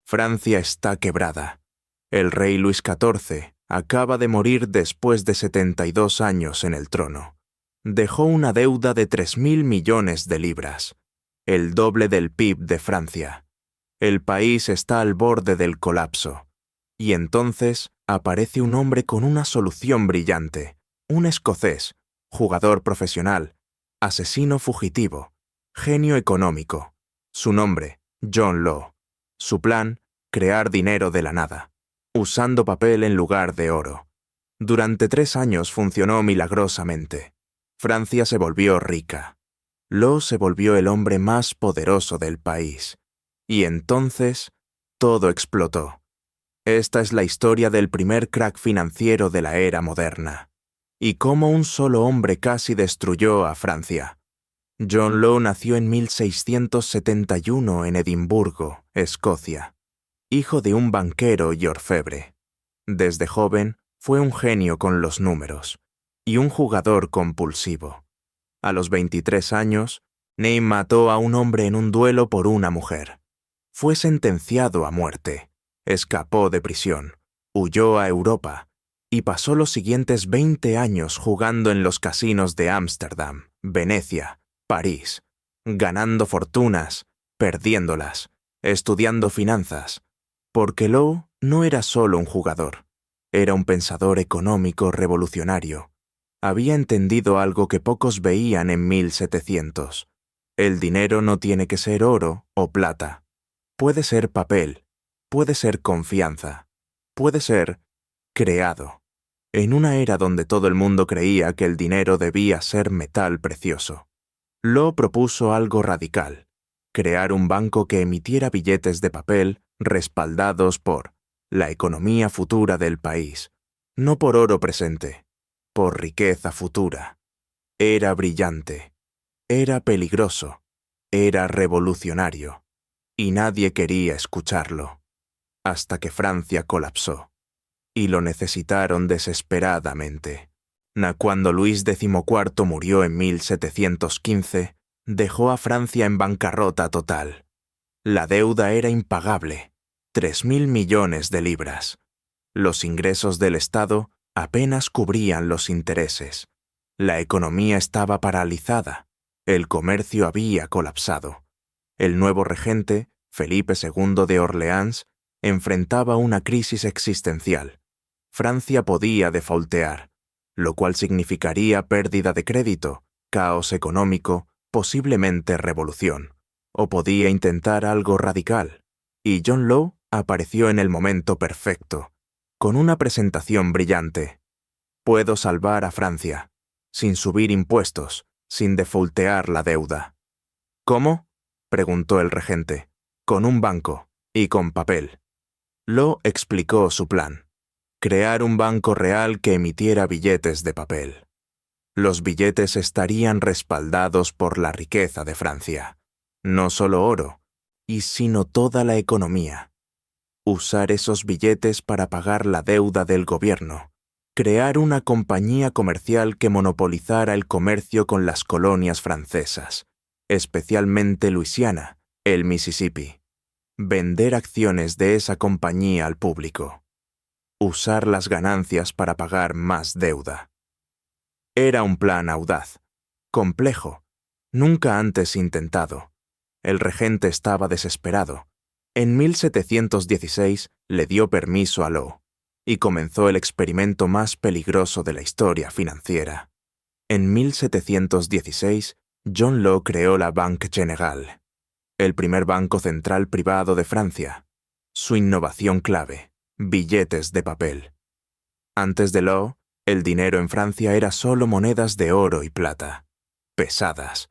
Francia está quebrada. El rey Luis XIV acaba de morir después de 72 años en el trono. Dejó una deuda de 3.000 millones de libras, el doble del PIB de Francia. El país está al borde del colapso. Y entonces aparece un hombre con una solución brillante, un escocés, jugador profesional, asesino fugitivo, genio económico. Su nombre, John Law. Su plan, crear dinero de la nada, usando papel en lugar de oro. Durante 3 años funcionó milagrosamente. Francia se volvió rica. Law se volvió el hombre más poderoso del país. Y entonces, todo explotó. Esta es la historia del primer crack financiero de la era moderna. Y cómo un solo hombre casi destruyó a Francia. John Law nació en 1671 en Edimburgo, Escocia, hijo de un banquero y orfebre. Desde joven fue un genio con los números y un jugador compulsivo. A los 23 años, Ney mató a un hombre en un duelo por una mujer. Fue sentenciado a muerte, escapó de prisión, huyó a Europa y pasó los siguientes 20 años jugando en los casinos de Ámsterdam, Venecia, París, ganando fortunas, perdiéndolas, estudiando finanzas, porque Law no era solo un jugador, era un pensador económico revolucionario. Había entendido algo que pocos veían en 1700. El dinero no tiene que ser oro o plata. Puede ser papel, puede ser confianza, puede ser creado. En una era donde todo el mundo creía que el dinero debía ser metal precioso. Law propuso algo radical, crear un banco que emitiera billetes de papel respaldados por la economía futura del país, no por oro presente, por riqueza futura. Era brillante, era peligroso, era revolucionario, y nadie quería escucharlo, hasta que Francia colapsó, y lo necesitaron desesperadamente. Cuando Luis XIV murió en 1715, dejó a Francia en bancarrota total. La deuda era impagable, 3.000 millones de libras. Los ingresos del Estado apenas cubrían los intereses. La economía estaba paralizada, el comercio había colapsado. El nuevo regente, Felipe II de Orleans, enfrentaba una crisis existencial. Francia podía defaultear, lo cual significaría pérdida de crédito, caos económico, posiblemente revolución. O podía intentar algo radical. Y John Law apareció en el momento perfecto, con una presentación brillante. Puedo salvar a Francia, sin subir impuestos, sin defaultear la deuda. ¿Cómo?, preguntó el regente. Con un banco y con papel. Law explicó su plan. Crear un banco real que emitiera billetes de papel. Los billetes estarían respaldados por la riqueza de Francia, no solo oro, sino toda la economía. Usar esos billetes para pagar la deuda del gobierno. Crear una compañía comercial que monopolizara el comercio con las colonias francesas, especialmente Luisiana, el Mississippi. Vender acciones de esa compañía al público. Usar las ganancias para pagar más deuda. Era un plan audaz, complejo, nunca antes intentado. El regente estaba desesperado. En 1716 le dio permiso a Law, y comenzó el experimento más peligroso de la historia financiera. En 1716, John Law creó la Banque Générale, el primer banco central privado de Francia. Su innovación clave: billetes de papel. Antes de Law, el dinero en Francia era solo monedas de oro y plata, pesadas,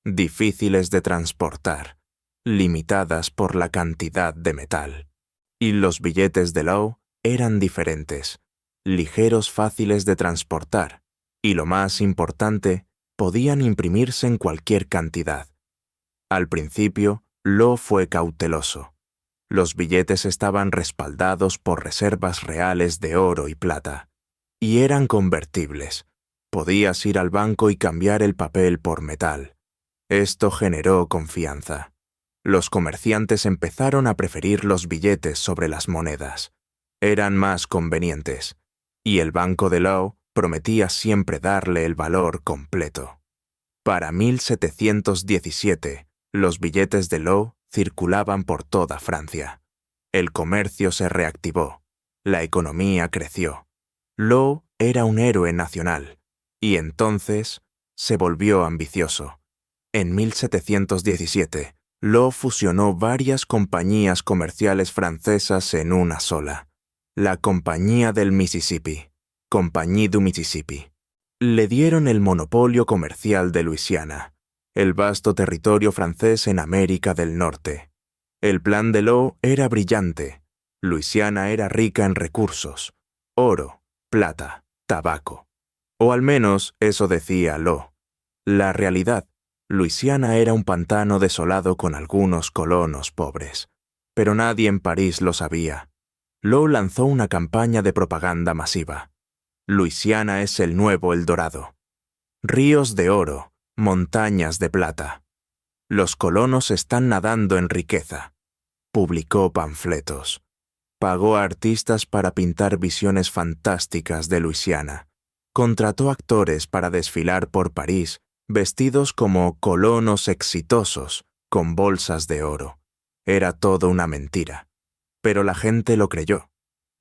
difíciles de transportar, limitadas por la cantidad de metal. Y los billetes de Law eran diferentes, ligeros, fáciles de transportar, y lo más importante, podían imprimirse en cualquier cantidad. Al principio, Law fue cauteloso. Los billetes estaban respaldados por reservas reales de oro y plata, y eran convertibles. Podías ir al banco y cambiar el papel por metal. Esto generó confianza. Los comerciantes empezaron a preferir los billetes sobre las monedas. Eran más convenientes, y el Banco de Law prometía siempre darle el valor completo. Para 1717, los billetes de Law circulaban por toda Francia. El comercio se reactivó. La economía creció. Law era un héroe nacional, y entonces se volvió ambicioso. En 1717, Law fusionó varias compañías comerciales francesas en una sola, la Compañía del Mississippi, Compagnie du Mississippi. Le dieron el monopolio comercial de Luisiana, el vasto territorio francés en América del Norte. El plan de Law era brillante. Luisiana era rica en recursos, oro, plata, tabaco. O al menos eso decía Law. La realidad, Luisiana era un pantano desolado con algunos colonos pobres. Pero nadie en París lo sabía. Law lanzó una campaña de propaganda masiva. Luisiana es el nuevo El Dorado. Ríos de oro, montañas de plata. Los colonos están nadando en riqueza. Publicó panfletos. Pagó a artistas para pintar visiones fantásticas de Luisiana. Contrató actores para desfilar por París, vestidos como colonos exitosos, con bolsas de oro. Era todo una mentira. Pero la gente lo creyó.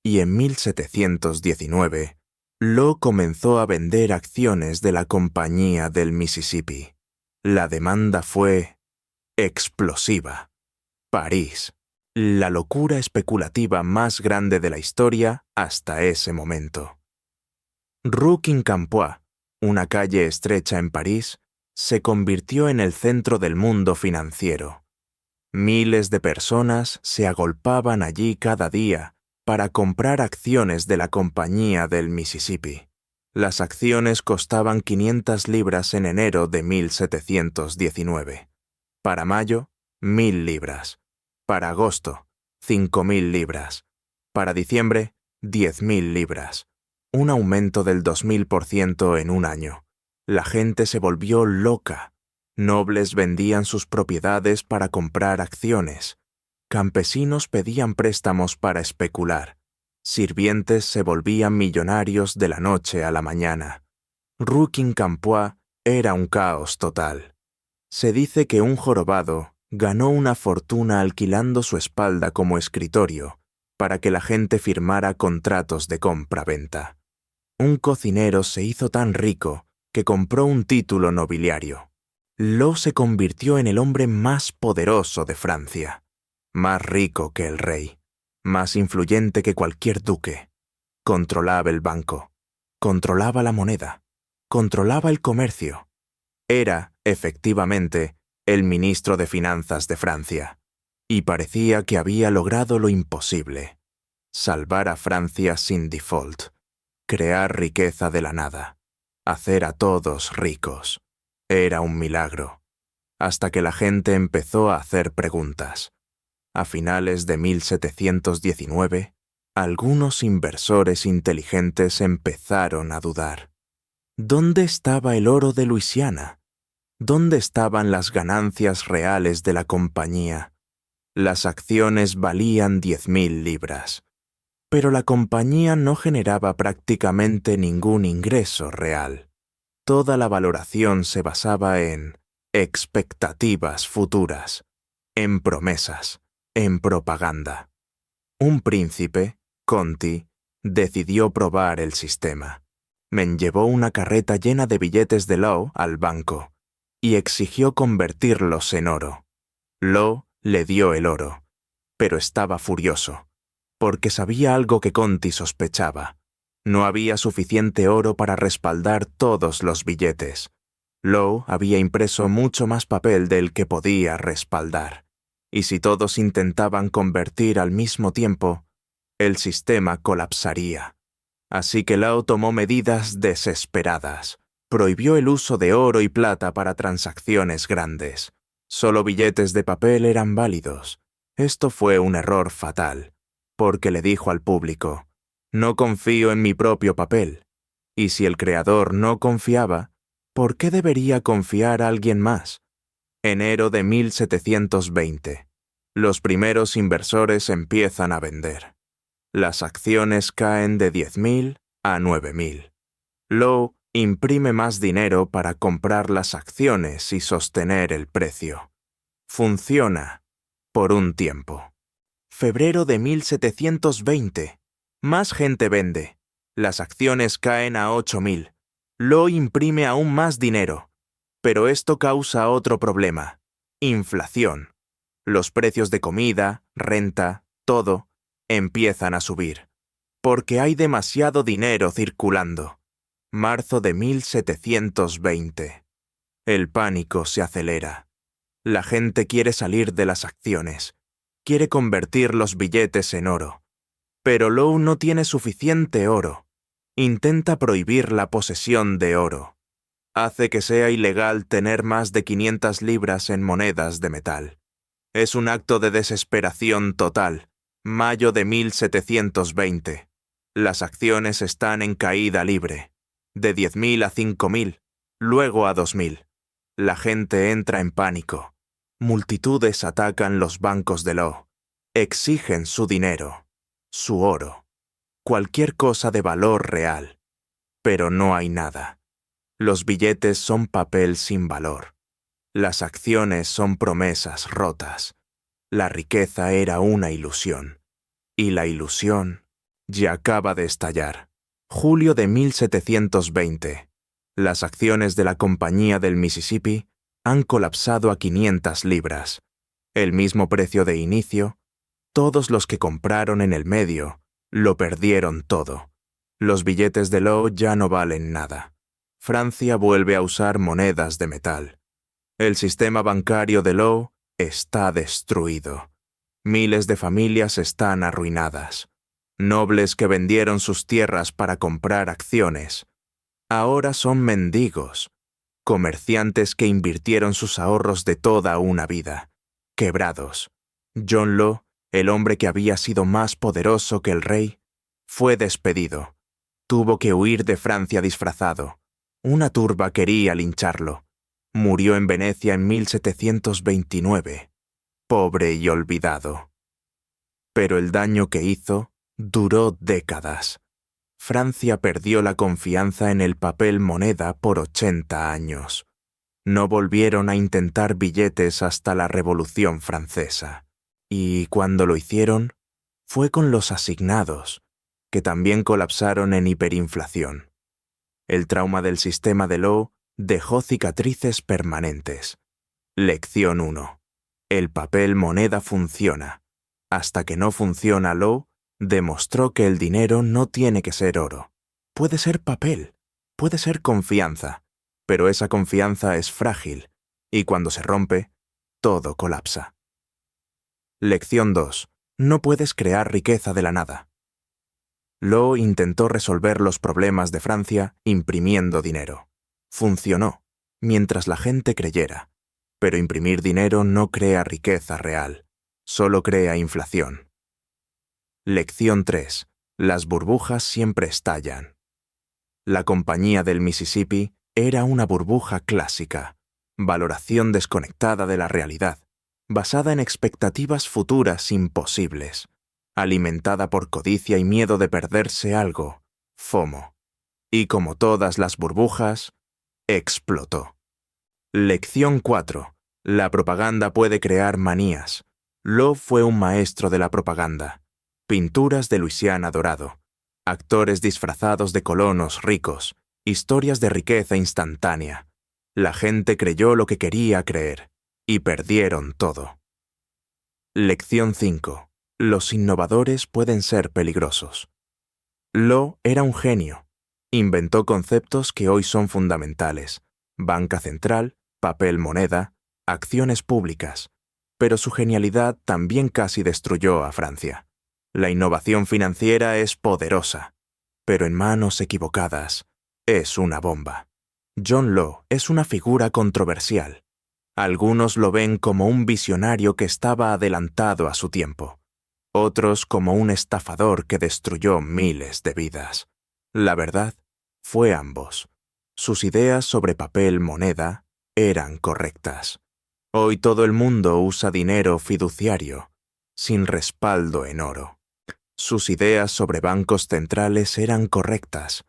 Y en 1719, Law comenzó a vender acciones de la Compañía del Mississippi. La demanda fue explosiva. París. La locura especulativa más grande de la historia hasta ese momento. Rue Quincampoix, una calle estrecha en París, se convirtió en el centro del mundo financiero. Miles de personas se agolpaban allí cada día para comprar acciones de la Compañía del Mississippi. Las acciones costaban 500 libras en enero de 1719. Para mayo, 1.000 libras. Para agosto, 5.000 libras. Para diciembre, 10.000 libras. Un aumento del 2000% en un año. La gente se volvió loca. Nobles vendían sus propiedades para comprar acciones. Campesinos pedían préstamos para especular. Sirvientes se volvían millonarios de la noche a la mañana. Rue Quincampoix era un caos total. Se dice que un jorobado ganó una fortuna alquilando su espalda como escritorio para que la gente firmara contratos de compra-venta. Un cocinero se hizo tan rico que compró un título nobiliario. Law se convirtió en el hombre más poderoso de Francia, más rico que el rey, más influyente que cualquier duque. Controlaba el banco, controlaba la moneda, controlaba el comercio. Era, efectivamente, el ministro de Finanzas de Francia, y parecía que había logrado lo imposible: salvar a Francia sin default, crear riqueza de la nada, hacer a todos ricos. Era un milagro, hasta que la gente empezó a hacer preguntas. A finales de 1719, algunos inversores inteligentes empezaron a dudar. ¿Dónde estaba el oro de Luisiana? ¿Dónde estaban las ganancias reales de la compañía? Las acciones valían 10.000 libras, pero la compañía no generaba prácticamente ningún ingreso real. Toda la valoración se basaba en expectativas futuras, en promesas, en propaganda. Un príncipe, Conti, decidió probar el sistema. Llevó una carreta llena de billetes de Law al banco y exigió convertirlos en oro. Law le dio el oro, pero estaba furioso, porque sabía algo que Conti sospechaba. No había suficiente oro para respaldar todos los billetes. Law había impreso mucho más papel del que podía respaldar, y si todos intentaban convertir al mismo tiempo, el sistema colapsaría. Así que Law tomó medidas desesperadas. Prohibió el uso de oro y plata para transacciones grandes. Solo billetes de papel eran válidos. Esto fue un error fatal, porque le dijo al público: no confío en mi propio papel. Y si el creador no confiaba, ¿por qué debería confiar a alguien más? Enero de 1720. Los primeros inversores empiezan a vender. Las acciones caen de 10.000 a 9.000. Lowe imprime más dinero para comprar las acciones y sostener el precio. Funciona por un tiempo. Febrero de 1720. Más gente vende. Las acciones caen a 8.000. Lowe imprime aún más dinero. Pero esto causa otro problema: inflación. Los precios de comida, renta, todo, empiezan a subir. Porque hay demasiado dinero circulando. Marzo de 1720. El pánico se acelera. La gente quiere salir de las acciones. Quiere convertir los billetes en oro. Pero Lowe no tiene suficiente oro. Intenta prohibir la posesión de oro. Hace que sea ilegal tener más de 500 libras en monedas de metal. Es un acto de desesperación total. Mayo de 1720. Las acciones están en caída libre. De 10.000 a 5.000, luego a 2.000. La gente entra en pánico. Multitudes atacan los bancos de Lowe. Exigen su dinero, su oro, cualquier cosa de valor real. Pero no hay nada. Los billetes son papel sin valor. Las acciones son promesas rotas. La riqueza era una ilusión. Y la ilusión ya acaba de estallar. Julio de 1720. Las acciones de la Compañía del Mississippi han colapsado a 500 libras. El mismo precio de inicio. Todos los que compraron en el medio lo perdieron todo. Los billetes de Lowe ya no valen nada. Francia vuelve a usar monedas de metal. El sistema bancario de Lowe está destruido. Miles de familias están arruinadas. Nobles que vendieron sus tierras para comprar acciones ahora son mendigos. Comerciantes que invirtieron sus ahorros de toda una vida, quebrados. John Lowe, el hombre que había sido más poderoso que el rey, fue despedido. Tuvo que huir de Francia disfrazado. Una turba quería lincharlo. Murió en Venecia en 1729, pobre y olvidado. Pero el daño que hizo duró décadas. Francia perdió la confianza en el papel moneda por 80 años. No volvieron a intentar billetes hasta la Revolución Francesa. Y cuando lo hicieron, fue con los asignados, que también colapsaron en hiperinflación. El trauma del sistema de Lowe dejó cicatrices permanentes. Lección 1. El papel moneda funciona. Hasta que no funciona, Lowe demostró que el dinero no tiene que ser oro. Puede ser papel, puede ser confianza, pero esa confianza es frágil, y cuando se rompe, todo colapsa. Lección 2. No puedes crear riqueza de la nada. Lowe intentó resolver los problemas de Francia imprimiendo dinero. Funcionó, mientras la gente creyera. Pero imprimir dinero no crea riqueza real, solo crea inflación. Lección 3. Las burbujas siempre estallan. La Compañía del Mississippi era una burbuja clásica, valoración desconectada de la realidad, basada en expectativas futuras imposibles, alimentada por codicia y miedo de perderse algo, FOMO. Y como todas las burbujas, explotó. Lección 4. La propaganda puede crear manías. Lowe fue un maestro de la propaganda. Pinturas de Luisiana dorado, actores disfrazados de colonos ricos, historias de riqueza instantánea. La gente creyó lo que quería creer, y perdieron todo. Lección 5. Los innovadores pueden ser peligrosos. Lowe era un genio. Inventó conceptos que hoy son fundamentales: banca central, papel moneda, acciones públicas. Pero su genialidad también casi destruyó a Francia. La innovación financiera es poderosa, pero en manos equivocadas es una bomba. John Lowe es una figura controversial. Algunos lo ven como un visionario que estaba adelantado a su tiempo. Otros como un estafador que destruyó miles de vidas. La verdad fue ambos. Sus ideas sobre papel moneda eran correctas. Hoy todo el mundo usa dinero fiduciario, sin respaldo en oro. Sus ideas sobre bancos centrales eran correctas.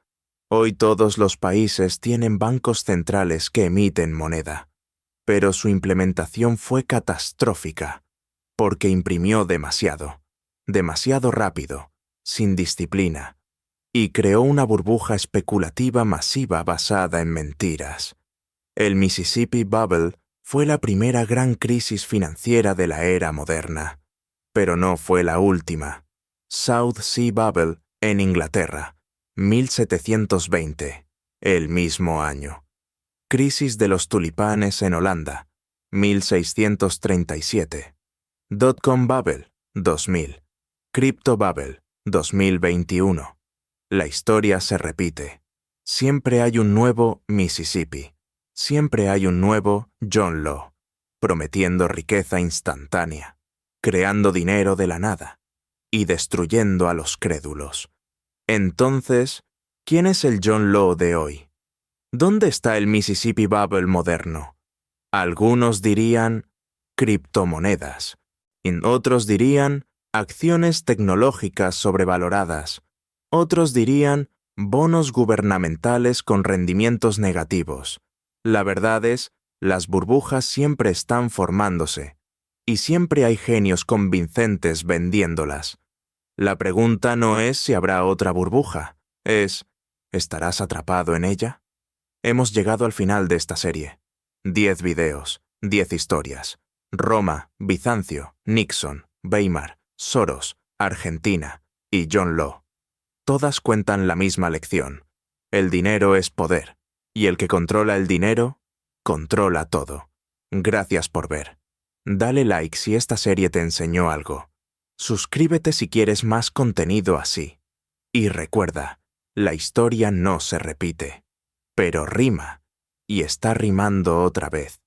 Hoy todos los países tienen bancos centrales que emiten moneda, pero su implementación fue catastrófica, porque imprimió demasiado rápido, sin disciplina, y creó una burbuja especulativa masiva basada en mentiras. El Mississippi Bubble fue la primera gran crisis financiera de la era moderna, pero no fue la última. South Sea Bubble en Inglaterra, 1720, el mismo año. Crisis de los tulipanes en Holanda, 1637. Dotcom Bubble, 2000. Crypto Bubble, 2021. La historia se repite. Siempre hay un nuevo Mississippi. Siempre hay un nuevo John Law, prometiendo riqueza instantánea, creando dinero de la nada y destruyendo a los crédulos. Entonces, ¿quién es el John Law de hoy? ¿Dónde está el Mississippi Bubble moderno? Algunos dirían criptomonedas, y otros dirían acciones tecnológicas sobrevaloradas, otros dirían bonos gubernamentales con rendimientos negativos. La verdad es, las burbujas siempre están formándose, y siempre hay genios convincentes vendiéndolas. La pregunta no es si habrá otra burbuja, es, ¿estarás atrapado en ella? Hemos llegado al final de esta serie. 10 videos, 10 historias. Roma, Bizancio, Nixon, Weimar, Soros, Argentina y John Law. Todas cuentan la misma lección. El dinero es poder, y el que controla el dinero, controla todo. Gracias por ver. Dale like si esta serie te enseñó algo. Suscríbete si quieres más contenido así. Y recuerda, la historia no se repite, pero rima, y está rimando otra vez.